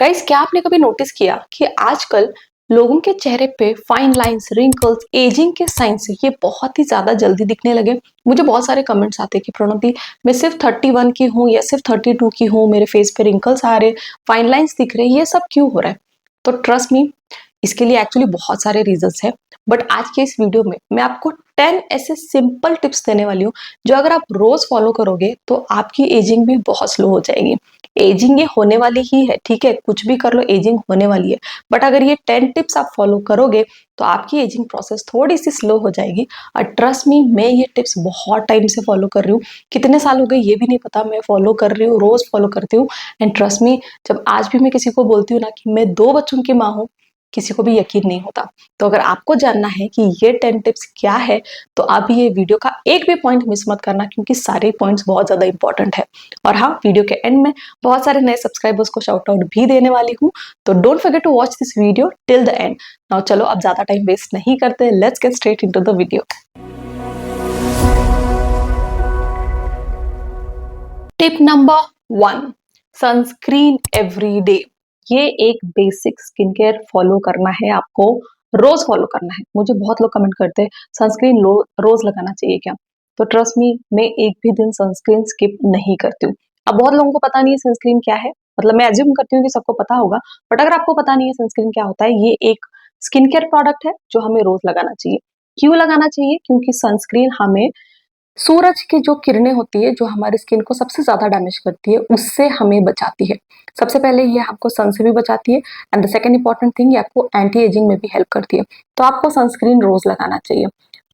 Guys, क्या आपने कभी नोटिस किया कि आजकल लोगों के चेहरे पे फाइन लाइंस, रिंकल्स, एजिंग के साइंस ये बहुत ही ज्यादा जल्दी दिखने लगे। मुझे बहुत सारे कमेंट्स आते हैं कि प्रणति, मैं सिर्फ 31 की हूँ या सिर्फ 32 की हूँ, मेरे फेस पे रिंकल्स आ रहे, फाइन लाइंस दिख रहे, ये सब क्यों हो रहा है? तो ट्रस्ट मी, इसके लिए एक्चुअली बहुत सारे रीजंस हैं। बट आज के इस वीडियो में मैं आपको 10 ऐसे सिंपल टिप्स देने वाली हूँ जो अगर आप रोज फॉलो करोगे तो आपकी एजिंग भी बहुत स्लो हो जाएगी। एजिंग ये होने वाली ही है, ठीक है, कुछ भी कर लो एजिंग होने वाली है। बट अगर ये 10 टिप्स आप फॉलो करोगे तो आपकी एजिंग प्रोसेस थोड़ी सी स्लो हो जाएगी। और ट्रस्ट मी, मैं ये टिप्स बहुत टाइम से फॉलो कर रही हूँ। कितने साल हो गए ये भी नहीं पता, मैं फॉलो कर रही हूँ, रोज फॉलो करती हूँ। एंड ट्रस्ट मी, जब आज भी मैं किसी को बोलती हूँ ना कि मैं 2 बच्चों की माँ हूँ, किसी को भी यकीन नहीं होता। तो अगर आपको जानना है कि ये 10 टिप्स क्या है तो आप ये वीडियो का एक भी पॉइंट मिस मत करना, क्योंकि सारे पॉइंट्स बहुत ज्यादा इंपॉर्टेंट है। और हाँ, वीडियो के एंड में बहुत सारे नए सब्सक्राइबर्स को शाउट आउट भी देने वाली हूँ, तो don't forget to watch this video till the end. Now चलो, अब ज्यादा टाइम वेस्ट नहीं करते, let's get straight into the video. Tip number 1, sunscreen every day. ये एक बेसिक स्किन केयर फॉलो करना है आपको, रोज फॉलो करना है। मुझे बहुत लोग कमेंट करते हैं सनस्क्रीन रोज लगाना चाहिए क्या? तो ट्रस्ट मी, मैं एक भी दिन सनस्क्रीन स्किप नहीं करती हूँ। अब बहुत लोगों को पता नहीं है सनस्क्रीन क्या है, मतलब मैं एज्यूम करती हूँ कि सबको पता होगा। बट अगर आपको पता नहीं है सनस्क्रीन क्या होता है, ये एक स्किन केयर प्रोडक्ट है जो हमें रोज लगाना चाहिए। क्यों लगाना चाहिए? क्योंकि सनस्क्रीन हमें सूरज की जो किरणें होती है, जो हमारी स्किन को सबसे ज्यादा डैमेज करती है, उससे हमें बचाती है। सबसे पहले ये आपको सन से भी बचाती है, and the second important thing, ये आपको एंटी एजिंग में भी हेल्प करती है। तो आपको सनस्क्रीन रोज लगाना चाहिए।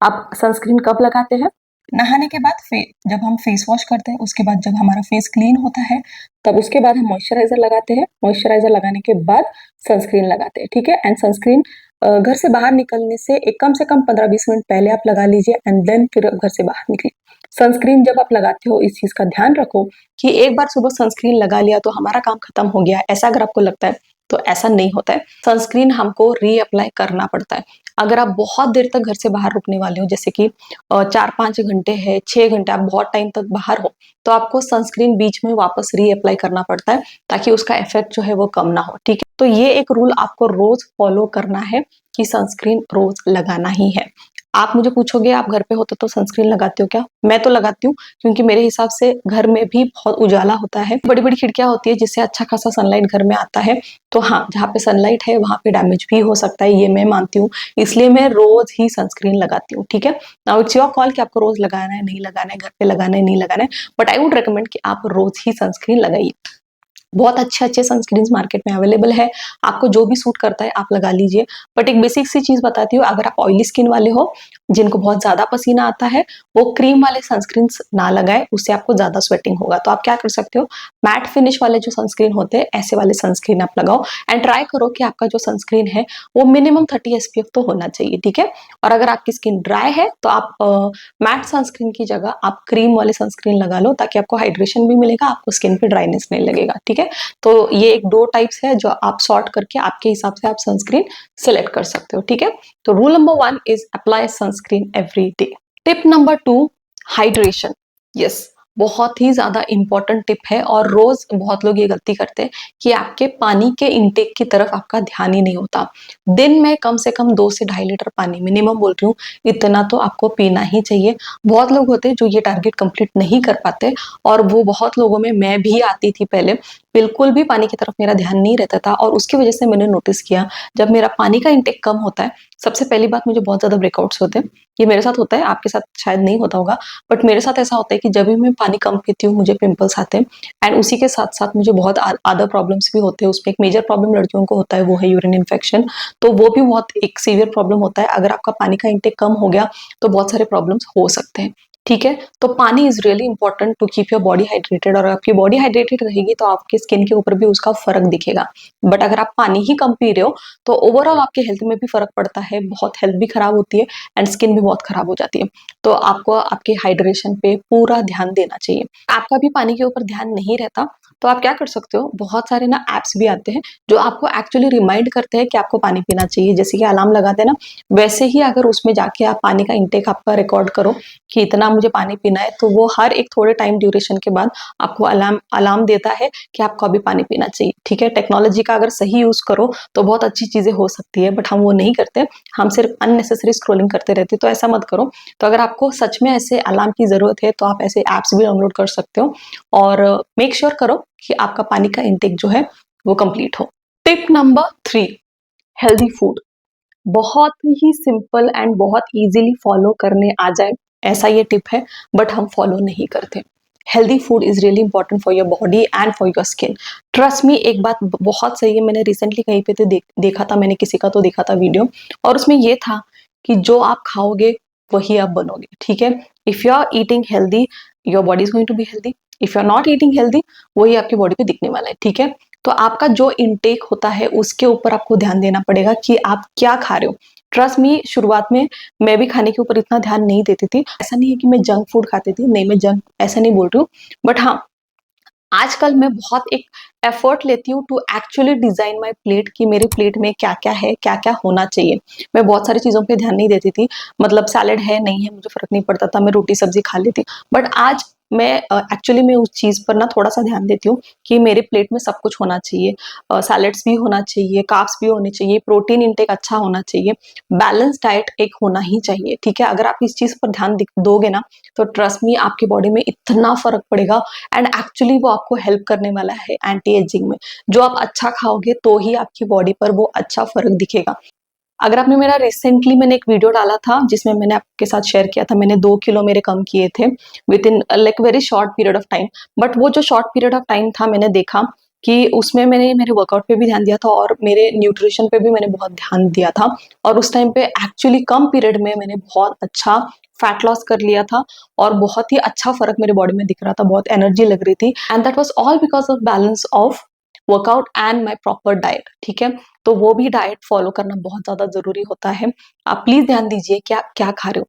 आप सनस्क्रीन कब लगाते हैं? नहाने के बाद, जब हम फेस वॉश करते हैं उसके बाद, जब हमारा फेस क्लीन होता है तब उसके बाद हम मॉइस्चराइजर लगाते हैं। मॉइस्चराइजर लगाने के बाद सनस्क्रीन लगाते हैं, ठीक है। एंड सनस्क्रीन घर से बाहर निकलने से कम से कम 15-20 मिनट पहले आप लगा लीजिए, एंड देन फिर आप घर से बाहर निकलिए। सनस्क्रीन जब आप लगाते हो, इस चीज का ध्यान रखो कि एक बार सुबह सनस्क्रीन लगा लिया तो हमारा काम खत्म हो गया, ऐसा अगर आपको लगता है तो ऐसा नहीं होता है। सनस्क्रीन हमको रीअप्लाई करना पड़ता है। अगर आप बहुत देर तक घर से बाहर रुकने वाले हो, जैसे कि 4-5 घंटे है, 6 घंटे, आप बहुत टाइम तक बाहर हो, तो आपको सनस्क्रीन बीच में वापस रीअप्लाई करना पड़ता है ताकि उसका इफेक्ट जो है वो कम ना हो, ठीक है। तो ये एक रूल आपको रोज फॉलो करना है कि सनस्क्रीन रोज लगाना ही है। आप मुझे पूछोगे आप घर पे होते तो सनस्क्रीन लगाते हो क्या? मैं तो लगाती हूँ, क्योंकि मेरे हिसाब से घर में भी बहुत उजाला होता है, बड़ी बड़ी खिड़कियां होती है जिससे अच्छा खासा सनलाइट घर में आता है। तो हाँ, जहाँ पे सनलाइट है वहां पे डैमेज भी हो सकता है, ये मैं मानती हूँ। इसलिए मैं रोज ही सनस्क्रीन लगाती हूँ, ठीक है। नाउ इट्स योर कॉल कि आपको रोज लगाना है, नहीं लगाना है, घर पे लगाना है, नहीं लगाना है। बट आई वुड रिकमेंड कि आप रोज ही सनस्क्रीन लगाइए। बहुत अच्छे अच्छे सनस्क्रीन मार्केट में अवेलेबल है, आपको जो भी सूट करता है आप लगा लीजिए। बट एक बेसिक सी चीज बताती हूँ, अगर आप ऑयली स्किन वाले हो, जिनको बहुत ज्यादा पसीना आता है, वो क्रीम वाले सनस्क्रीन ना लगाए, उससे आपको ज्यादा स्वेटिंग होगा। तो आप क्या कर सकते हो, मैट फिनिश वाले जो सनस्क्रीन होते हैं, ऐसे वाले सनस्क्रीन आप लगाओ। एंड ट्राई करो कि आपका जो सनस्क्रीन है वो मिनिमम 30 SPF तो होना चाहिए, ठीक है। और अगर आपकी स्किन ड्राई है तो आप मैट सनस्क्रीन की जगह आप क्रीम वाले सनस्क्रीन लगा लो, ताकि आपको हाइड्रेशन भी मिलेगा, आपको स्किन पे ड्राइनेस नहीं लगेगा, ठीक है। तो ये एक 2 टाइप्स है जो आप सॉर्ट करके आपके हिसाब से आप सनस्क्रीन सिलेक्ट कर सकते हो, ठीक है। तो rule number 1 is apply sunscreen every day. Tip number 2, hydration. Yes, बहुत ही ज्यादा इंपॉर्टेंट टिप है, और रोज बहुत लोग ये गलती करते हैं कि आपके पानी के इंटेक की तरफ आपका ध्यान ही नहीं होता। दिन में कम से कम 2 से 2.5 लीटर पानी मिनिमम, बोल रही हूँ, इतना तो आपको पीना ही चाहिए। बहुत लोग होते हैं जो ये टारगेट कंप्लीट नहीं कर पाते, और वो बहुत लोगों में मैं भी आती थी पहले। बिल्कुल भी पानी की तरफ मेरा ध्यान नहीं रहता था, और उसकी वजह से मैंने नोटिस किया, जब मेरा पानी का इंटेक कम होता है, सबसे पहली बात, मुझे बहुत ज्यादा ब्रेकआउट्स होते हैं। ये मेरे साथ होता है, आपके साथ शायद नहीं होता होगा, बट मेरे साथ ऐसा होता है कि जब भी मैं पानी कम पीती हूँ मुझे पिंपल्स आते हैं। एंड उसी के साथ साथ मुझे बहुत अदर प्रॉब्लम्स भी होते हैं। उसमें एक मेजर प्रॉब्लम लड़कियों को होता है, वो है यूरिन इन्फेक्शन। तो वो भी बहुत एक सीवियर प्रॉब्लम होता है। अगर आपका पानी का इंटेक कम हो गया तो बहुत सारे प्रॉब्लम्स हो सकते हैं, ठीक है। तो pani is really important to keep your body hydrated, और आपकी बॉडी हाइड्रेटेड रहेगी तो आपकी स्किन के ऊपर भी उसका फर्क दिखेगा। बट अगर आप पानी ही कम पी रहे हो तो ओवरऑल आपके हेल्थ में भी फर्क पड़ता है, बहुत हेल्थ भी खराब होती है, एंड स्किन भी बहुत खराब हो जाती है। तो आपको आपके हाइड्रेशन पे पूरा ध्यान देना चाहिए। आपका भी पानी के ऊपर ध्यान नहीं रहता तो आप क्या कर सकते हो, बहुत सारे ना ऐप्स भी आते हैं जो आपको एक्चुअली रिमाइंड करते हैं कि आपको पानी पीना चाहिए। जैसे कि अलार्म लगाते हैं ना, वैसे ही अगर उसमें जाके आप पानी का इंटेक आपका रिकॉर्ड करो कि इतना मुझे पानी पीना है, तो वो हर एक थोड़े टाइम ड्यूरेशन के बाद आपको अलार्म अलार्म देता है कि आपको अभी पानी पीना चाहिए। ठीक है, टेक्नोलॉजी का अगर सही यूज करो तो बहुत अच्छी चीजें हो सकती है, बट हम वो नहीं करते, हम सिर्फ अननेसेसरी स्क्रोलिंग करते रहते हैं, तो ऐसा मत करो। तो अगर आपको सच में ऐसे अलार्म की जरूरत है तो आप ऐसे ऐप्स भी डाउनलोड कर सकते हो, और मेक श्योर करो कि आपका पानी का इंटेक जो है वो कंप्लीट हो। Tip number 3, healthy food. बहुत ही सिंपल एंड बहुत इजीली फॉलो करने आ जाए ऐसा ये टिप है, बट हम फॉलो नहीं करते। Healthy food is really important for your body and for your skin. Trust me, एक बात बहुत सही है, मैंने रिसेंटली कहीं पे तो देखा था, मैंने किसी का तो देखा था वीडियो, और उसमें ये था कि जो आप खाओगे वही आप बनोगे। ठीक है, if you are eating healthy, your body is going to be healthy. If you are not eating healthy, वही आपकी बॉडी पे दिखने वाला है। ठीक है, तो आपका जो इनटेक होता है उसके ऊपर आपको ध्यान देना पड़ेगा कि आप क्या खा रहे हो। ट्रस्ट मी, शुरुआत में मैं भी खाने के ऊपर इतना ध्यान नहीं देती थी। ऐसा नहीं है कि मैं जंक फूड खाती थी, नहीं, मैं जंक ऐसा नहीं बोल रही हूँ, बट हाँ, आजकल मैं बहुत एक एफर्ट लेती हूँ to actually design my plate, कि मेरे प्लेट में क्या क्या है, क्या क्या होना चाहिए। मैं बहुत सारी चीजों पे ध्यान नहीं देती थी, मतलब सैलेड है नहीं है मुझे फर्क नहीं पड़ता था, मैं रोटी सब्जी खा लेती। बट आज मैं एक्चुअली मैं उस चीज पर ना थोड़ा सा ध्यान देती हूँ कि मेरे प्लेट में सब कुछ होना चाहिए। सैलेड्स भी होना चाहिए, कार्ब्स भी होने चाहिए, प्रोटीन इंटेक अच्छा होना चाहिए, बैलेंस डाइट एक होना ही चाहिए। ठीक है, अगर आप इस चीज पर ध्यान दोगे ना, तो ट्रस्ट मी, आपकी बॉडी में इतना फर्क पड़ेगा, एंड एक्चुअली वो आपको हेल्प करने वाला है एंटी एजिंग में। जो आप अच्छा खाओगे तो ही आपकी बॉडी पर वो अच्छा फर्क दिखेगा। अगर आपने मेरा रिसेंटली मैंने एक वीडियो डाला था जिसमें मैंने आपके साथ शेयर किया था, मैंने 2 किलो मेरे कम किए थे with in like very short period of time. But वो जो शॉर्ट पीरियड ऑफ टाइम था, मैंने देखा कि उसमें मैंने मेरे वर्कआउट पे भी ध्यान दिया था और मेरे न्यूट्रिशन पे भी मैंने बहुत ध्यान दिया था, और उस टाइम पे एक्चुअली कम पीरियड में मैंने बहुत अच्छा फैट लॉस कर लिया था, और बहुत ही अच्छा फर्क मेरे बॉडी में दिख रहा था, बहुत एनर्जी लग रही थी, and that was all because of balance of workout and my proper diet. ठीक है, तो वो भी डाइट फॉलो करना बहुत ज्यादा जरूरी होता है। आप प्लीज ध्यान दीजिए कि आप क्या खा रहे हो,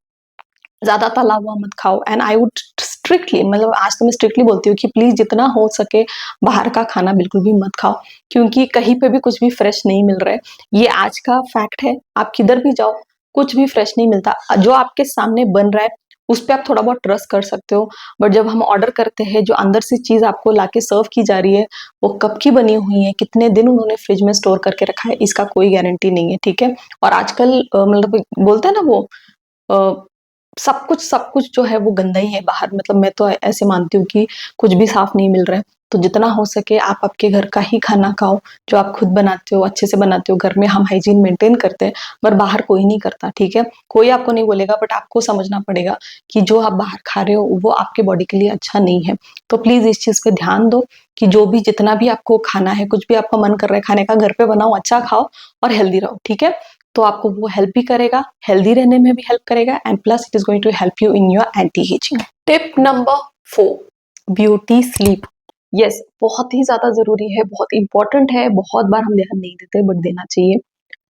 ज्यादा तला हुआ मत खाओ, एंड आई वुड स्ट्रिक्टली, मतलब आज तो मैं स्ट्रिक्टली बोलती हूँ कि प्लीज जितना हो सके बाहर का खाना बिल्कुल भी मत खाओ, क्योंकि कहीं पे भी कुछ भी फ्रेश नहीं मिल रहा है। ये आज का फैक्ट है, आप किधर भी जाओ कुछ भी फ्रेश नहीं मिलता। जो आपके सामने बन रहा है उस पर आप थोड़ा बहुत ट्रस्ट कर सकते हो, बट जब हम ऑर्डर करते हैं, जो अंदर से चीज आपको लाके सर्व की जा रही है, वो कब की बनी हुई है, कितने दिन उन्होंने फ्रिज में स्टोर करके रखा है, इसका कोई गारंटी नहीं है। ठीक है, और आजकल मतलब बोलते हैं ना वो, सब कुछ जो है वो गंदा ही है बाहर, मतलब मैं तो ऐसे मानती हूँ कि कुछ भी साफ नहीं मिल रहा है। तो जितना हो सके आप आपके घर का ही खाना खाओ, जो आप खुद बनाते हो, अच्छे से बनाते हो। घर में हम हाइजीन मेंटेन करते हैं, पर बाहर कोई नहीं करता। ठीक है, कोई आपको नहीं बोलेगा, बट आपको समझना पड़ेगा कि जो आप बाहर खा रहे हो वो आपके बॉडी के लिए अच्छा नहीं है। तो प्लीज इस चीज पे ध्यान दो कि जो भी जितना भी आपको खाना है, कुछ भी आपका मन कर रहा है खाने का, घर पे बनाओ, अच्छा खाओ और हेल्दी रहो। ठीक है, तो आपको वो हेल्प भी करेगा, हेल्दी रहने में भी हेल्प करेगा, and plus it is going to help you in your anti ageing. Tip number 4, beauty sleep. Yes, बहुत ही ज्यादा जरूरी है, बहुत इंपॉर्टेंट है, बहुत बार हम ध्यान नहीं देते, बट देना चाहिए।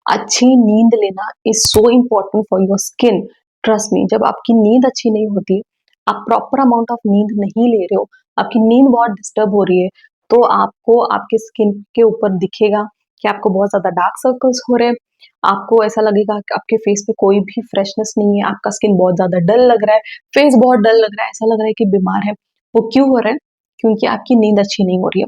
अच्छी नींद लेना is so important for your skin. Trust me, जब आपकी नींद अच्छी नहीं होती, आप प्रॉपर अमाउंट ऑफ नींद नहीं ले रहे हो, आपकी नींद बहुत डिस्टर्ब हो रही है, तो आपको आपके स्किन के ऊपर दिखेगा कि आपको बहुत ज्यादा डार्क सर्कल्स हो रहे हैं, आपको ऐसा लगेगा कि आपके फेस पे कोई भी फ्रेशनेस नहीं है, आपका स्किन बहुत ज्यादा डल लग रहा है, फेस बहुत डल लग रहा है, ऐसा लग रहा है कि बीमार है। वो क्यों हो रहा है? क्योंकि आपकी नींद अच्छी नहीं हो रही है।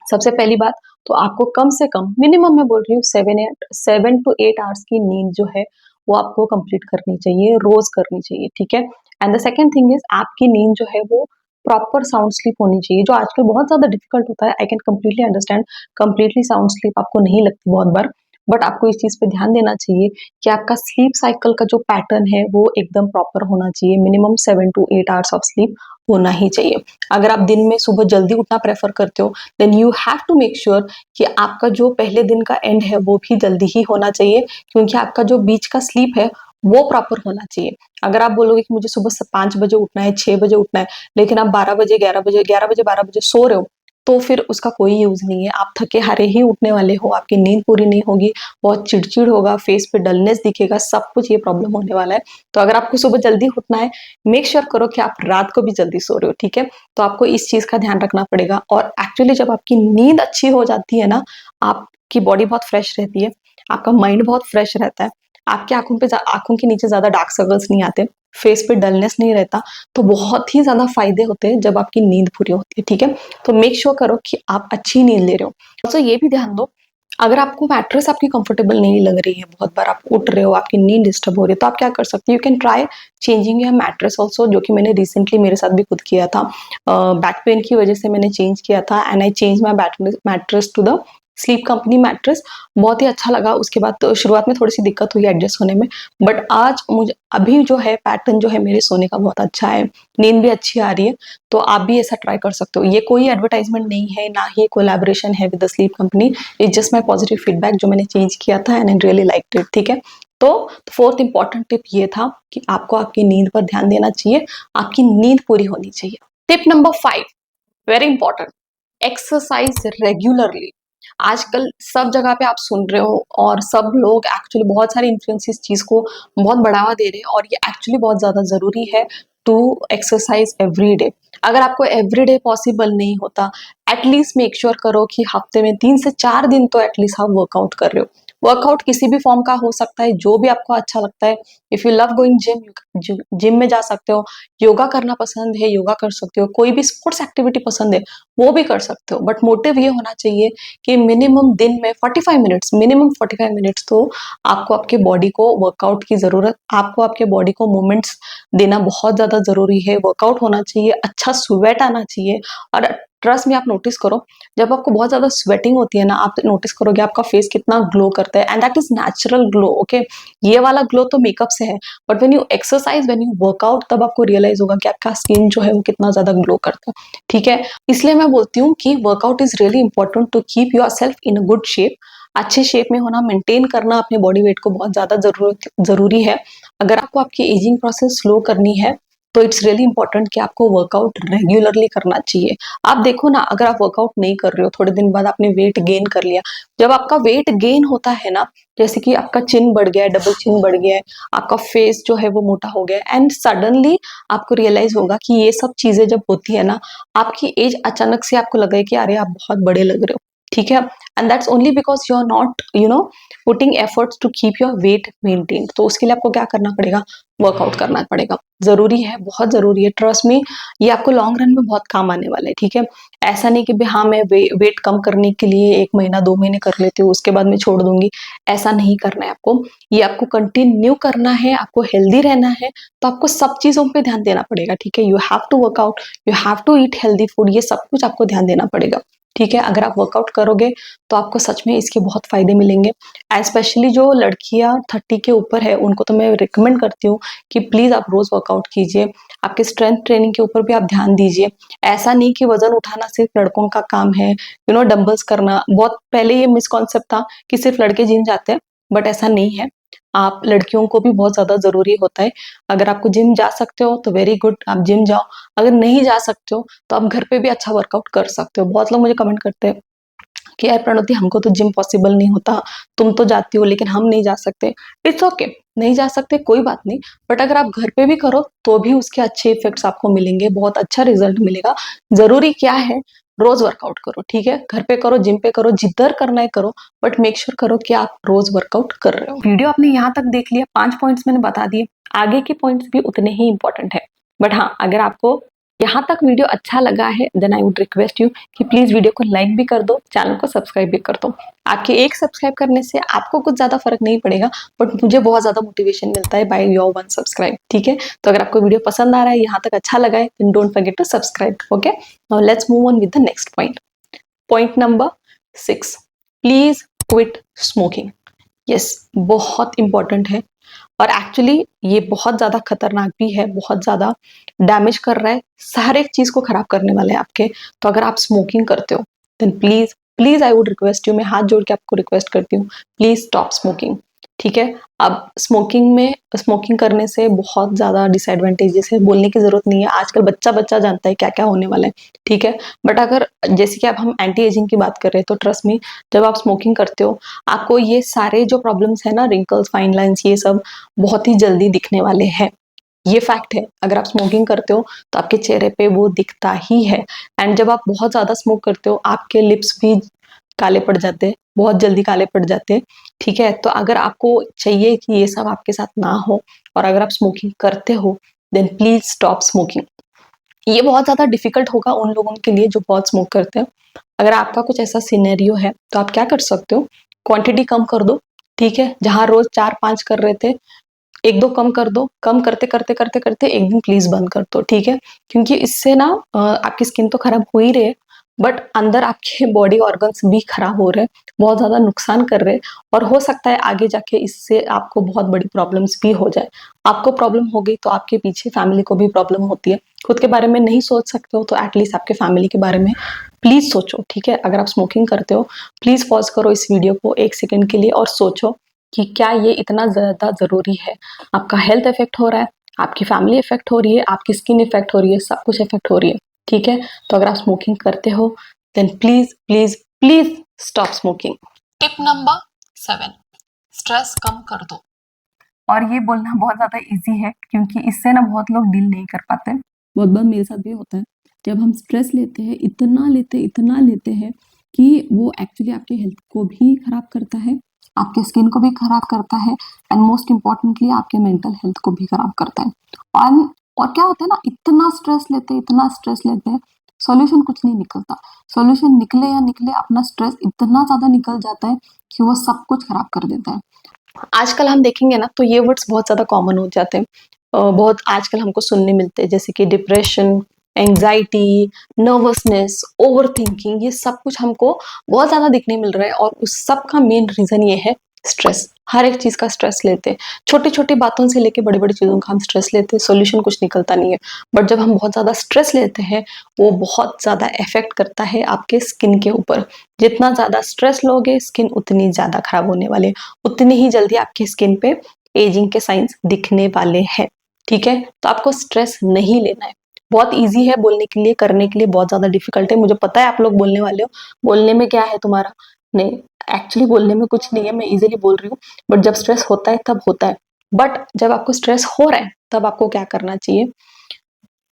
सबसे पहली बात तो आपको कम से कम, मिनिमम मैं बोल रही हूँ, 7 to 8 आवर्स की नींद जो है वो आपको कंप्लीट करनी चाहिए, रोज करनी चाहिए। ठीक है, and the second thing is, आपकी नींद जो है वो प्रॉपर साउंड स्लीप होनी चाहिए, जो आजकल बहुत ज्यादा डिफिकल्ट होता है। I can completely understand, completely sound sleep आपको नहीं लगती बहुत बार, बट आपको इस चीज पे ध्यान देना चाहिए कि आपका स्लीप साइकिल का जो पैटर्न है वो एकदम प्रॉपर होना चाहिए। Minimum 7 to 8 hours of sleep होना ही चाहिए। अगर आप दिन में सुबह जल्दी उठना प्रेफर करते हो, then you have to make sure कि आपका जो पहले दिन का एंड है वो भी जल्दी ही होना चाहिए, क्योंकि आपका जो बीच का स्लीप है वो प्रॉपर होना चाहिए। अगर आप बोलोगे कि मुझे सुबह 5 बजे उठना है, 6 बजे उठना है, लेकिन आप 12 बजे, 11 बजे, 11 बजे, 12 बजे सो रहे हो, तो फिर उसका कोई यूज नहीं है। आप थके हारे ही उठने वाले हो, आपकी नींद पूरी नहीं होगी, बहुत चिड़चिड़ होगा, फेस पे डलनेस दिखेगा, सब कुछ ये प्रॉब्लम होने वाला है। तो अगर आपको सुबह जल्दी उठना है, मेक श्योर करो कि आप रात को भी जल्दी सो रहे हो, ठीक है। तो आपको इस चीज का ध्यान रखना पड़ेगा। और एक्चुअली जब आपकी नींद अच्छी हो जाती है ना, आपकी बॉडी बहुत फ्रेश रहती है, आपका माइंड बहुत फ्रेश रहता है, आपकी आंखों के नीचे ज्यादा डार्क सर्कल्स नहीं आते, फेस पे डलनेस नहीं रहता। तो बहुत ही ज्यादा फायदे होते हैं जब आपकी नींद पूरी होती है, ठीक है। तो मेक श्योर करो कि आप अच्छी नींद ले रहे हो। तो ये भी ध्यान दो, अगर आपको मैट्रेस आपकी कंफर्टेबल नहीं लग रही है, बहुत बार आप उठ रहे हो, आपकी नींद डिस्टर्ब हो रही है, तो आप क्या कर सकते हो, you can try changing your mattress also, जो कि मैंने रिसेंटली मेरे साथ भी खुद किया था। बैक पेन की वजह से मैंने चेंज किया था, and I change my mattress to the Sleep Company mattress. बहुत ही अच्छा लगा। उसके बाद तो शुरुआत में थोड़ी सी दिक्कत हुई एडजस्ट होने में, बट आज मुझे अभी जो है पैटर्न जो है मेरे सोने का बहुत अच्छा है, नींद भी अच्छी आ रही है। तो आप भी ऐसा ट्राई कर सकते हो। ये कोई एडवर्टाइजमेंट नहीं है, ना ही कोलैबोरेशन है with the Sleep company, it's just my positive feedback जो मैंने चेंज किया था and I really liked it, ठीक है। तो फोर्थ इंपॉर्टेंट टिप ये था कि आपको आपकी नींद पर ध्यान देना चाहिए, आपकी नींद पूरी होनी चाहिए। Tip number 5, very important, exercise regularly. आजकल सब जगह पे आप सुन रहे हो, और सब लोग एक्चुअली बहुत सारे इन्फ्लुएंस इस चीज को बहुत बढ़ावा दे रहे हैं, और ये एक्चुअली बहुत ज्यादा जरूरी है टू एक्सरसाइज एवरी डे। अगर आपको एवरी डे पॉसिबल नहीं होता, एटलीस्ट मेक श्योर करो कि हफ्ते में 3 से 4 दिन तो एटलीस्ट आप वर्कआउट कर रहे हो। वर्कआउट किसी भी फॉर्म का हो सकता है, जो भी आपको अच्छा लगता है। If you love going gym, gym में जा सकते हो, योगा करना पसंद है योगा कर सकते हो, कोई भी स्पोर्ट्स एक्टिविटी पसंद है वो भी कर सकते हो। बट मोटिव ये होना चाहिए कि मिनिमम दिन में 45 मिनट्स, मिनिमम 45 मिनट्स तो आपको आपके बॉडी को वर्कआउट की जरूरत, आपको आपके बॉडी को मूवमेंट्स देना बहुत ज्यादा जरूरी है। वर्कआउट होना चाहिए, अच्छा स्वेट आना चाहिए। और ट्रस्ट में आप नोटिस करो, जब आपको बहुत ज्यादा स्वेटिंग होती है ना, आप नोटिस करोगे आपका फेस कितना ग्लो करता है, and that is natural glow, okay. ये वाला ग्लो तो मेकअप से है, but when you exercise, when you workout, तब आपको रियलाइज होगा कि आपका स्किन जो है वो कितना ज्यादा ग्लो करता है, ठीक है। इसलिए मैं बोलती हूँ कि workout is really important to keep your self in a good shape. अच्छे शेप में होना, मेंटेन करना अपने बॉडी वेट को बहुत ज्यादा जरूरी है। अगर आपको आपकी एजिंग प्रोसेस स्लो करनी है, तो इट्स रियली इंपॉर्टेंट कि आपको वर्कआउट रेगुलरली करना चाहिए। आप देखो ना, अगर आप वर्कआउट नहीं कर रहे हो, थोड़े दिन बाद आपने वेट गेन कर लिया, जब आपका वेट गेन होता है ना, जैसे कि आपका चिन बढ़ गया है, डबल चिन बढ़ गया है, आपका फेस जो है वो मोटा हो गया है, एंड सडनली आपको रियलाइज होगा कि ये सब चीजें जब होती है ना, आपकी एज अचानक से आपको लगे कि अरे आप बहुत बड़े लग रहे हो, ठीक है। And that's only because you are not putting efforts to keep your weight maintain. तो उसके लिए आपको क्या करना पड़ेगा, वर्कआउट करना पड़ेगा, जरूरी है, बहुत जरूरी है। ट्रस्ट में, ये आपको लॉन्ग रन में बहुत काम आने वाला है, ठीक है। ऐसा नहीं कि भाई हाँ मैं वेट कम करने के लिए 1 महीना 2 महीने कर लेती हूँ, उसके बाद मैं छोड़ दूंगी, ऐसा नहीं करना है आपको। ये आपको कंटिन्यू करना है, आपको हेल्दी रहना है, तो आपको सब चीजों पे ध्यान देना पड़ेगा, ठीक है। You have to workout, you have to eat healthy food, ये सब कुछ आपको ध्यान देना पड़ेगा, ठीक है। अगर आप वर्कआउट करोगे तो आपको सच में इसके बहुत फायदे मिलेंगे। एंड स्पेशली जो लड़कियां 30 के ऊपर है, उनको तो मैं रिकमेंड करती हूँ कि प्लीज आप रोज वर्कआउट कीजिए, आपके स्ट्रेंथ ट्रेनिंग के ऊपर भी आप ध्यान दीजिए। ऐसा नहीं कि वजन उठाना सिर्फ लड़कों का काम है, डंबल्स करना। बहुत पहले ये मिसकॉन्सेप्ट था कि सिर्फ लड़के जिम जाते हैं, बट ऐसा नहीं है, आप लड़कियों को भी बहुत ज्यादा जरूरी होता है। अगर आपको जिम जा सकते हो तो वेरी गुड, आप जिम जाओ। अगर नहीं जा सकते हो तो आप घर पे भी अच्छा वर्कआउट कर सकते हो। बहुत लोग मुझे कमेंट करते हैं कि यार प्रणोति, हमको तो जिम पॉसिबल नहीं होता, तुम तो जाती हो लेकिन हम नहीं जा सकते। इट्स ओके, नहीं जा सकते कोई बात नहीं, बट अगर आप घर पे भी करो तो भी उसके अच्छे इफेक्ट्स आपको मिलेंगे, बहुत अच्छा रिजल्ट मिलेगा। जरूरी क्या है, रोज वर्कआउट करो, ठीक है। घर पे करो, जिम पे करो, जिधर करना है करो, बट मेक श्योर करो कि आप रोज वर्कआउट कर रहे हो। वीडियो आपने यहाँ तक देख लिया, 5 पॉइंट्स मैंने बता दिए, आगे के पॉइंट्स भी उतने ही इंपॉर्टेंट है। बट हाँ, अगर आपको यहाँ तक वीडियो अच्छा लगा है, then I would request you कि प्लीज वीडियो को लाइक भी कर दो, चैनल को सब्सक्राइब भी कर दो। आपके एक सब्सक्राइब करने से आपको कुछ ज्यादा फर्क नहीं पड़ेगा, बट मुझे बहुत ज्यादा मोटिवेशन मिलता है बाय योर 1 सब्सक्राइब, ठीक है। तो अगर आपको वीडियो पसंद आ रहा है, यहाँ तक अच्छा लगा है, then don't forget to subscribe, okay. Now let's move on with the next point. Point number 6, please quit smoking. Yes, बहुत इंपॉर्टेंट है, और एक्चुअली ये बहुत ज्यादा खतरनाक भी है, बहुत ज्यादा डैमेज कर रहा है, सारे चीज को खराब करने वाले हैं आपके। तो अगर आप स्मोकिंग करते हो, then please please I would request you, मैं हाथ जोड़ के आपको रिक्वेस्ट करती हूँ, प्लीज स्टॉप स्मोकिंग। ठीक है। अब स्मोकिंग करने से बहुत ज़्यादा डिसएडवांटेजेस है, बोलने की ज़रूरत नहीं है, आजकल बच्चा-बच्चा जानता है क्या-क्या होने वाला है, ठीक है। बट अगर जैसे कि अब हम एंटी एजिंग की बात कर रहे हैं, तो ट्रस्ट मी, जब आप स्मोकिंग करते हो, आपको ये सारे जो प्रॉब्लम्स है ना, रिंकल्स, फाइन लाइन्स, ये सब बहुत ही जल्दी दिखने वाले हैं। ये फैक्ट है, अगर आप स्मोकिंग करते हो तो आपके चेहरे पे वो दिखता ही है। एंड जब आप बहुत ज़्यादा स्मोक करते हो, आपके लिप्स भी काले पड़ जाते हैं, बहुत जल्दी काले पड़ जाते हैं, ठीक है। तो अगर आपको चाहिए कि ये सब आपके साथ ना हो और अगर आप स्मोकिंग करते हो, देन प्लीज स्टॉप स्मोकिंग। ये बहुत ज़्यादा डिफिकल्ट होगा उन लोगों के लिए जो बहुत स्मोक करते हैं। अगर आपका कुछ ऐसा सिनेरियो है तो आप क्या कर सकते हो, क्वांटिटी कम कर दो, ठीक है। जहाँ रोज 4-5 कर रहे थे, 1-2 कम कर दो, कम करते एक दिन प्लीज बंद कर दो, ठीक है। क्योंकि इससे ना आपकी स्किन तो खराब हो ही रही है, बट अंदर आपके बॉडी ऑर्गन्स भी खराब हो रहे हैं, बहुत ज्यादा नुकसान कर रहे हैं, और हो सकता है आगे जाके इससे आपको बहुत बड़ी प्रॉब्लम्स भी हो जाए। आपको प्रॉब्लम हो गई तो आपके पीछे फैमिली को भी प्रॉब्लम होती है। खुद के बारे में नहीं सोच सकते हो तो एटलीस्ट आपके फैमिली के बारे में प्लीज सोचो, ठीक है। अगर आप स्मोकिंग करते हो, प्लीज पॉज करो इस वीडियो को 1 सेकंड के लिए और सोचो कि क्या ये इतना ज़्यादा ज़रूरी है। आपका हेल्थ इफ़ेक्ट हो रहा है, आपकी फैमिली इफ़ेक्ट हो रही है, आपकी स्किन इफ़ेक्ट हो रही है, सब कुछ इफ़ेक्ट हो रही है, ठीक है? तो अगर आप स्मोकिंग करते हो, then please, please, please stop smoking. Tip number 7, stress कम कर दो। और ये बोलना बहुत ज़्यादा ईज़ी है क्योंकि इससे ना बहुत लोग डील नहीं कर पाते। बहुत बार मेरे साथ भी होता है, जब हम स्ट्रेस लेते हैं, इतना लेते हैं कि वो एक्चुअली आपकी हेल्थ को भी खराब करता है, आपके स्किन को भी खराब करता है, एंड मोस्ट इम्पोर्टेंटली आपके मेंटल हेल्थ को भी खराब करता है। और और क्या होता है ना, इतना स्ट्रेस लेते हैं, सॉल्यूशन कुछ नहीं निकलता। सॉल्यूशन निकले या निकले, अपना स्ट्रेस इतना ज़्यादा निकल जाता है कि वो सब कुछ खराब कर देता है। आजकल हम देखेंगे ना तो ये वर्ड्स बहुत ज़्यादा कॉमन हो जाते हैं। बहुत आजकल हमको सुनने मिलते हैं, जैसे कि डिप्रेशन, एंग्जायटी, नर्वसनेस, ओवरथिंकिंग, ये सब कुछ हमको बहुत ज़्यादा दिखने मिल रहा है, और उस सब का मेन रीज़न ये है स्ट्रेस। हर एक चीज़ का स्ट्रेस लेते हैं, छोटी-छोटी बातों से लेके बड़ी-बड़ी चीज़ों का हम स्ट्रेस लेते हैं, सॉल्यूशन कुछ निकलता नहीं है। बट जब हम बहुत ज़्यादा स्ट्रेस लेते हैं, वो बहुत ज़्यादा इफ़ेक्ट करता है आपके स्किन के ऊपर। जितना ज़्यादा स्ट्रेस लोगे, स्किन उतनी ज़्यादा खराब होने वाली है, उतनी ही जल्दी आपकी स्किन पे एजिंग के साइंस दिखने वाले हैं, ठीक है? तो आपको स्ट्रेस नहीं लेना है। बहुत ईज़ी है बोलने के लिए, करने के लिए बहुत ज़्यादा डिफ़िकल्ट है। मुझे पता है आप लोग बोलने वाले हो, बोलने में क्या है तुम्हारा? नहीं, एक्चुअली बोलने में कुछ नहीं है, मैं ईज़िली बोल रही हूँ, बट जब स्ट्रेस होता है तब होता है। बट जब आपको स्ट्रेस हो रहा है, तब आपको क्या करना चाहिए?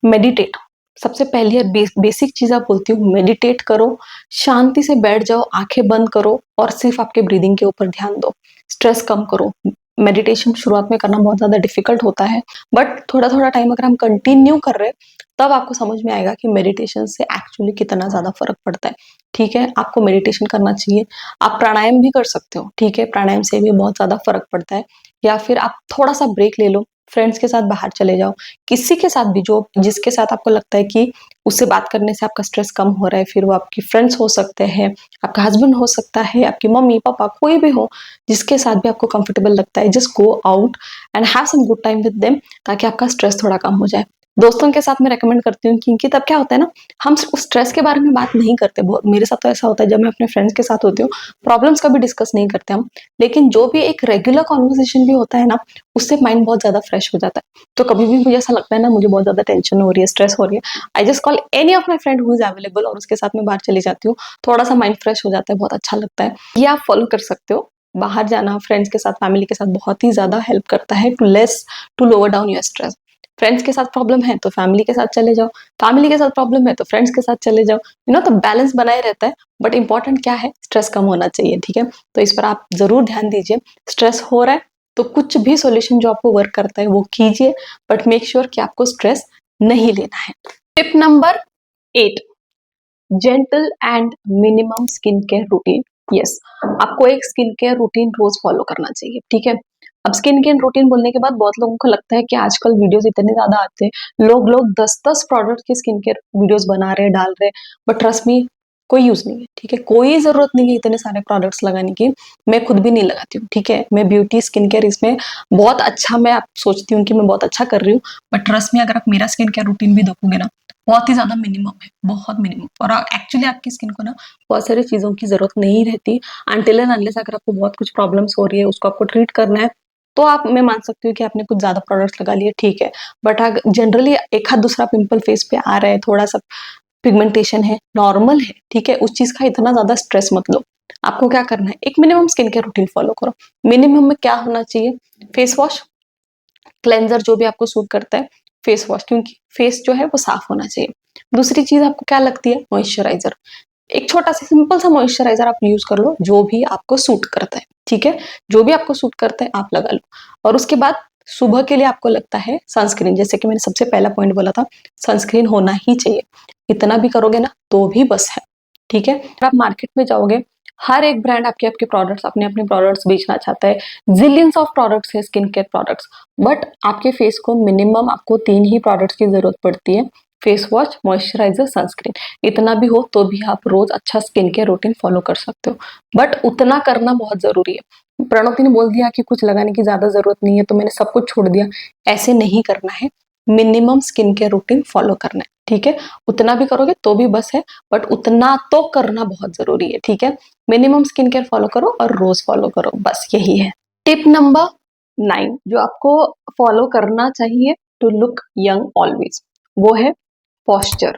मेडिटेट। सबसे पहली और बेसिक चीज़ आप बोलती हूँ, मेडिटेट करो, शांति से बैठ जाओ, आँखें बंद करो और सिर्फ़ आपके ब्रीदिंग के ऊपर ध्यान दो। स्ट्रेस कम करो। मेडिटेशन शुरुआत में करना बहुत ज़्यादा डिफ़िकल्ट होता है, बट थोड़ा-थोड़ा टाइम अगर हम कंटिन्यू कर रहे हैं, तब आपको समझ में आएगा कि मेडिटेशन से एक्चुअली कितना ज़्यादा फ़र्क पड़ता है, ठीक है? आपको मेडिटेशन करना चाहिए। आप प्राणायाम भी कर सकते हो, ठीक है? प्राणायाम से भी बहुत ज़्यादा फ़र्क पड़ता है, या फिर आप थोड़ा-सा ब्रेक ले लो, फ्रेंड्स के साथ बाहर चले जाओ। किसी के साथ भी, जो जिसके साथ आपको लगता है कि उससे बात करने से आपका स्ट्रेस कम हो रहा है, फिर वो आपके फ्रेंड्स हो सकते हैं, आपका हस्बैंड हो सकता है, आपकी मम्मी-पापा, कोई भी हो, जिसके साथ भी आपको कंफर्टेबल लगता है, just go out and have some good time with them, ताकि आपका स्ट्रेस थोड़ा कम हो जाए। दोस्तों के साथ मैं रेकमेंड करती हूँ, क्योंकि तब क्या होता है ना, हम उस स्ट्रेस के बारे में बात नहीं करते। मेरे साथ तो ऐसा होता है, जब मैं अपने फ्रेंड्स के साथ होती हूँ, प्रॉब्लम्स कभी डिस्कस नहीं करते हम, लेकिन जो भी एक रेगुलर कॉन्वर्सेशन भी होता है ना, उससे माइंड बहुत ज़्यादा फ्रेश हो जाता है। तो कभी भी मुझे ऐसा लगता है ना, मुझे बहुत ज़्यादा टेंशन हो रही है, स्ट्रेस हो रही है, I just call any of my friend who is available, और उसके साथ मैं बाहर चली जाती हूँ। थोड़ा-सा माइंड फ्रेश हो जाता है, बहुत अच्छा लगता है। ये आप फॉलो कर सकते हो। बाहर जाना फ्रेंड्स के साथ, फैमिली के साथ बहुत ही ज़्यादा हेल्प करता है to lower down your stress. Friends के साथ प्रॉब्लम है तो फैमिली के साथ चले जाओ, फैमिली के साथ प्रॉब्लम है तो फ्रेंड्स के साथ चले जाओ, तो बैलेंस बनाए रहता है। बट इंपॉर्टेंट क्या है, स्ट्रेस कम होना चाहिए, ठीक है? तो इस पर आप ज़रूर ध्यान दीजिए। स्ट्रेस हो रहा है तो कुछ भी सॉल्यूशन जो आपको वर्क करता है वो कीजिए, बट मेक श्योर कि आपको स्ट्रेस नहीं लेना है। Tip number 8, gentle and minimum skin care routine. Yes, आपको एक स्किन केयर रूटीन रोज फॉलो करना चाहिए, ठीक है? अब स्किन केयर रूटीन बोलने के बाद बहुत लोगों को लगता है कि आजकल वीडियोस इतने ज्यादा आते हैं, लोग 10-10 प्रोडक्ट की स्किन केयर वीडियोस बना रहे हैं, डाल रहे हैं, बट ट्रस्ट मी, कोई यूज नहीं है, ठीक है? कोई जरूरत नहीं है इतने सारे प्रोडक्ट्स लगाने की। मैं खुद भी नहीं लगाती हूँ, ठीक है? मैं ब्यूटी स्किन केयर इसमें बहुत अच्छा, मैं आप सोचती हूँ कि मैं बहुत अच्छा कर रही हूँ, बट ट्रस्ट में अगर आप मेरा स्किन केयर रूटीन भी देखोगे ना, बहुत ही ज्यादा मिनिमम है, बहुत मिनिमम। और एक्चुअली आपकी स्किन को ना बहुत सारी चीजों की जरूरत नहीं रहती अनटिल एंड अनलेस अगर आपको बहुत कुछ प्रॉब्लम्स हो रही है, उसको आपको ट्रीट करना है, तो आप, मैं मान सकती हूँ कि आपने कुछ ज्यादा प्रोडक्ट्स लगा लिए, ठीक है। बट अगर जनरली एक हाथ दूसरा पिंपल फेस पे आ रहा है, थोड़ा सा पिगमेंटेशन है, नॉर्मल है, ठीक है, उस चीज का इतना ज्यादा स्ट्रेस मत लो। आपको क्या करना है, एक minimum skin care routine follow करो। मिनिमम में क्या होना चाहिए, फेस वॉश, क्लेंजर, जो भी आपको सूट करता है, फेस वॉश, क्योंकि फेस जो है वो साफ होना चाहिए। दूसरी चीज आपको क्या लगती है, मॉइस्चराइजर। एक छोटा सा सिंपल सा मॉइस्चराइजर आप यूज कर लो, जो भी आपको सूट करता है, ठीक है, जो भी आपको सूट करता है आप लगा लो। और उसके बाद सुबह के लिए आपको लगता है सनस्क्रीन, जैसे कि मैंने सबसे पहला पॉइंट बोला था, सनस्क्रीन होना ही चाहिए। इतना भी करोगे ना तो भी बस है, ठीक है। अगर आप मार्केट में जाओगे, हर एक ब्रांड आपके आपके प्रोडक्ट्स, अपने अपने प्रोडक्ट्स बेचना चाहता है, जिलियंस ऑफ प्रोडक्ट्स है स्किन केयर प्रोडक्ट्स, बट आपके फेस को मिनिमम आपको 3 ही प्रोडक्ट्स की जरूरत पड़ती है, फेस वॉश, मॉइस्चराइजर, सनस्क्रीन। इतना भी हो तो भी आप रोज अच्छा स्किन केयर रूटीन फॉलो कर सकते हो, बट उतना करना बहुत जरूरी है। प्रणति ने बोल दिया कि कुछ लगाने की ज्यादा जरूरत नहीं है तो मैंने सब कुछ छोड़ दिया, ऐसे नहीं करना है। Minimum skin care routine follow करना है, ठीक है। उतना भी करोगे तो भी बस है, बट उतना तो करना बहुत जरूरी है, ठीक है। मिनिमम स्किन केयर फॉलो करो और रोज फॉलो करो, बस यही है। टिप नंबर 9 जो आपको फॉलो करना चाहिए टू लुक यंग ऑलवेज, वो है पॉस्चर।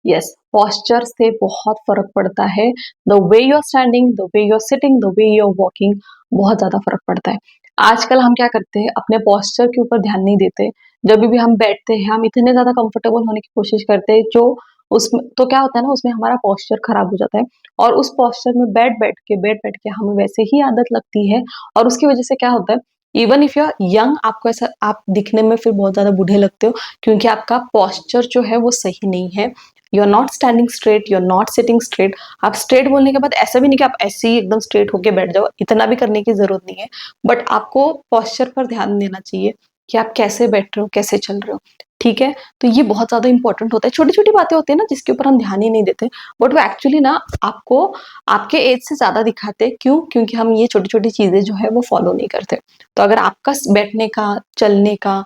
यस, पॉस्चर से बहुत फर्क पड़ता है। The way you are standing, the way you are sitting, the way you are walking, बहुत ज्यादा फर्क पड़ता है। आजकल हम क्या करते हैं, अपने पॉस्चर के ऊपर ध्यान नहीं देते। जब भी हम बैठते हैं, हम इतने ज्यादा कंफर्टेबल होने की कोशिश करते हैं, जो उसमें तो क्या होता है ना, उसमें हमारा पॉस्चर खराब हो जाता है। और उस पॉस्चर में बैठ बैठ के हमें वैसे ही आदत लगती है। और उसकी वजह से क्या होता है, even if you are young, आपको ऐसा, आप दिखने में फिर बहुत ज्यादा बूढ़े लगते हो, क्योंकि आपका पॉस्चर जो है वो सही नहीं है। You are not standing straight, you are not sitting straight. आप स्ट्रेट बोलने के बाद ऐसा भी नहीं कि आप ऐसे ही एकदम स्ट्रेट होके बैठ जाओ, इतना भी करने की जरूरत नहीं है। बट आपको पॉस्चर पर ध्यान देना चाहिए कि आप कैसे बैठ रहे हो, कैसे चल रहे हो, ठीक है। तो ये बहुत ज्यादा इंपॉर्टेंट होता है। छोटी छोटी बातें होती है ना जिसके ऊपर हम ध्यान ही नहीं देते, बट वो एक्चुअली ना आपको आपके एज से ज्यादा दिखाते हैं। क्यों? क्योंकि हम ये छोटी छोटी चीजें जो है वो फॉलो नहीं करते। तो अगर आपका बैठने का, चलने का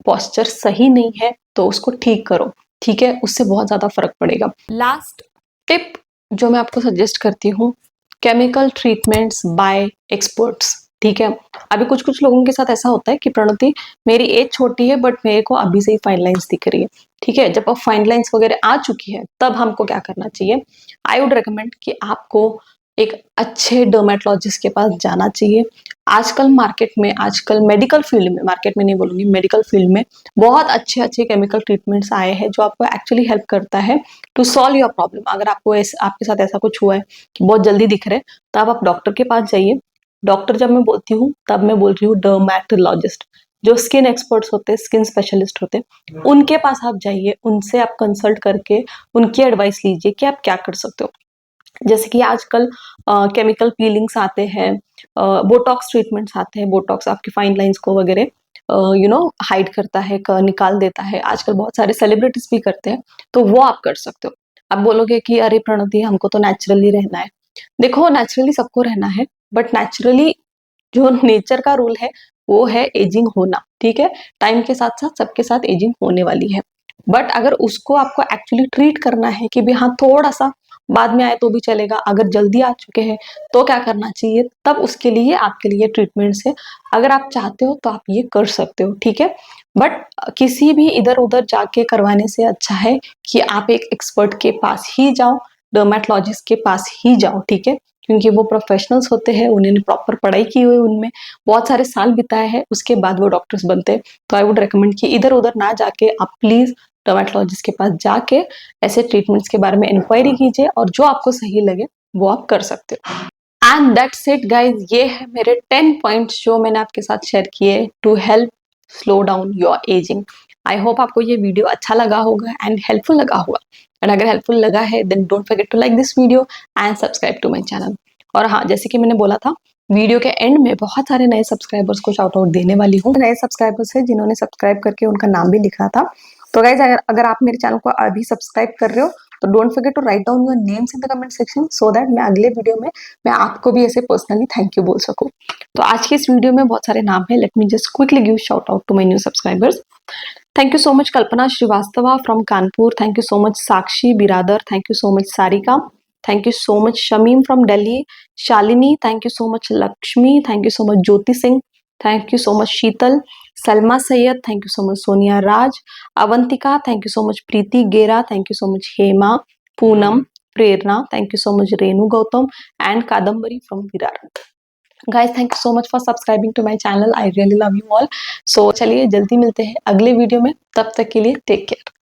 पॉस्चर सही नहीं है तो उसको ठीक करो, ठीक है, उससे बहुत ज्यादा फर्क पड़ेगा। लास्ट टिप जो मैं आपको सजेस्ट करती हूँ, केमिकल ट्रीटमेंट्स बाय एक्सपर्ट्स, ठीक है। अभी कुछ कुछ लोगों के साथ ऐसा होता है कि प्रणति, मेरी एज छोटी है बट मेरे को अभी से ही फाइन लाइंस दिख रही है, ठीक है। जब अब फाइन लाइंस वगैरह आ चुकी है तब हमको क्या करना चाहिए, आई वुड रिकमेंड कि आपको एक अच्छे डर्मेटोलॉजिस्ट के पास जाना चाहिए। आजकल मार्केट में, आजकल मेडिकल फील्ड में, मार्केट में नहीं बोलूंगी, मेडिकल फील्ड में बहुत अच्छे अच्छे केमिकल ट्रीटमेंट्स आए हैं जो आपको एक्चुअली हेल्प करता है टू सॉल्व योर प्रॉब्लम। अगर आपको आपके साथ ऐसा कुछ हुआ है कि बहुत जल्दी दिख रहा है, तब आप डॉक्टर के पास जाइए। डॉक्टर जब मैं बोलती हूँ तब मैं बोल रही हूँ डर्मेटोलॉजिस्ट, जो स्किन एक्सपर्ट्स होते हैं, स्किन स्पेशलिस्ट होते हैं, उनके पास आप जाइए, उनसे आप कंसल्ट करके उनकी एडवाइस लीजिए कि आप क्या कर सकते हो। जैसे कि आजकल केमिकल पीलिंग्स आते हैं, बोटॉक्स ट्रीटमेंट्स आते हैं। बोटॉक्स आपकी फाइन लाइंस को वगैरह हाइड करता है, निकाल देता है। आजकल बहुत सारे सेलिब्रिटीज भी करते हैं, तो वो आप कर सकते हो। आप बोलोगे कि अरे प्रणति, हमको तो नेचुरली रहना है। देखो, नेचुरली सबको रहना है, बट नेचुरली जो नेचर का रूल है वो है एजिंग होना, ठीक है। टाइम के साथ साथ सबके साथ एजिंग होने वाली है। बट अगर उसको आपको एक्चुअली ट्रीट करना है कि भी हाँ थोड़ा सा बाद में आए तो भी चलेगा, अगर जल्दी आ चुके हैं तो क्या करना चाहिए, तब उसके लिए आपके लिए ट्रीटमेंट्स है। अगर आप चाहते हो तो आप ये कर सकते हो, ठीक है। बट किसी भी इधर उधर जाके करवाने से अच्छा है कि आप एक एक्सपर्ट के पास ही जाओ, डर्मेटोलॉजिस्ट के पास ही जाओ, ठीक है। क्योंकि वो प्रोफेशनल्स होते हैं, उन्होंने प्रॉपर पढ़ाई की हुई, उनमें बहुत सारे साल बिताए हैं, उसके बाद वो डॉक्टर्स बनते हैं। तो आई वुड रिकमेंड कि इधर उधर ना जाके आप प्लीज डर्मेटोलॉजिस्ट के पास जाके ऐसे ट्रीटमेंट्स के बारे में इंक्वायरी कीजिए, और जो आपको सही लगे वो आप कर सकते हो। एंड दैट्स इट गाइज, ये है मेरे 10 पॉइंट्स जो मैंने आपके साथ शेयर किए to help slow down your ageing. I hope आपको ये वीडियो अच्छा लगा होगा एंड हेल्पफुल लगा होगा। एंड अगर हेल्पफुल लगा है then don't forget to like this video and subscribe to my channel. और हाँ, जैसे कि मैंने बोला था, वीडियो के एंड में बहुत सारे नए सब्सक्राइबर्स को शाउट आउट देने वाली हूँ। नए सब्सक्राइबर्स है जिन्होंने सब्सक्राइब करके उनका नाम भी लिखा था। तो गाइज, अगर आप मेरे चैनल को अभी सब्सक्राइब कर रहे हो तो don't forget to write down your names in the comment section, so that मैं अगले वीडियो में मैं आपको भी ऐसे पर्सनली थैंक यू बोल सकूं। तो आज के इस वीडियो में बहुत सारे नाम है, let me just quickly give shout out to my new subscribers. Thank you so much Kalpana Srivastava from Kanpur. Thank you so much Sakshi Biradar. Thank you so much Sarika. Thank you so much Shamim from Delhi. Shalini, thank you so much Lakshmi. Thank you so much Jyoti Singh. Thank you so much Sheetal. Salma Sayyed, thank you so much Sonia Raj. Avantika, thank you so much Preeti Gera. Thank you so much Hema. Poonam, Prerna, thank you so much Renu Gautam and Kadambari from Virar. Guys, thank you so much for subscribing to my channel. I really love you all. So चलिए जल्दी मिलते हैं अगले video में, तब तक के लिए टेक केयर.